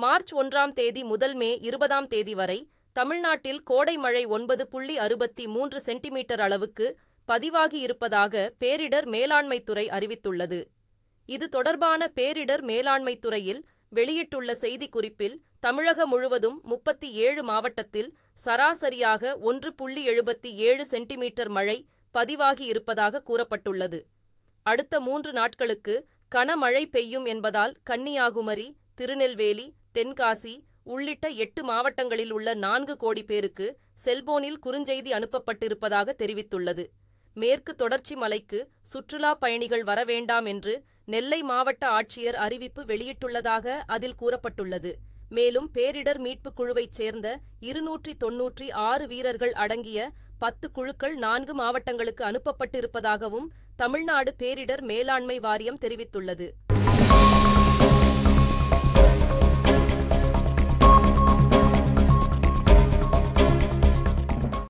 March 1ஆம் தேதி முதல் மே 20ஆம் தேதி வரை தமிழ்நாட்டில் கோடை மழை 9.63 சென்டிமீட்டர் அளவுக்கு பதிவாகி இருப்பதாக பேரிடர் மேலாண்மைத் துறை அறிவித்துள்ளது. இது தொடர்பான பேரிடர் மேலாண்மைத் துறையில் வெளியிட்டுள்ள செய்திக்குறிப்பில், தமிழகம் முழுவதும் 37 மாவட்டத்தில் சராசரியாக 1.77 சென்டிமீட்டர் மழை பதிவாகி இருப்பதாக கூறப்பட்டுள்ளது. அடுத்த 3 நாட்களுக்கு கனமழை பெய்யும் என்பதால் கன்னியாகுமரி, திருநெல்வேலி, தென்காசி உள்ளிட்ட 8 மாவட்டங்களில் உள்ள 4 கோடி பேருக்கு செல்போனில் குறுஞ்செய்தி அனுப்பப்பட்டிருப்பதாக தெரிவித்துள்ளது. மேற்கு தொடர்ச்சி மலைக்கு சுற்றுலா பயணிகள் வர வேண்டாம் என்று நெல்லை மாவட்ட ஆட்சியர் அறிவிப்பு வெளியிட்டுள்ளதாக அதில் கூறப்பட்டுள்ளது. மேலும் பேரிடர் மீட்புக் குழுவைச் சேர்ந்த 296 வீரர்கள் அடங்கிய 10 குழுக்கள் 4 மாவட்டங்களுக்கு அனுப்பப்பட்டிருப்பதாகவும் தமிழ்நாடு பேரிடர் மேலாண்மை வாரியம் தெரிவித்துள்ளது.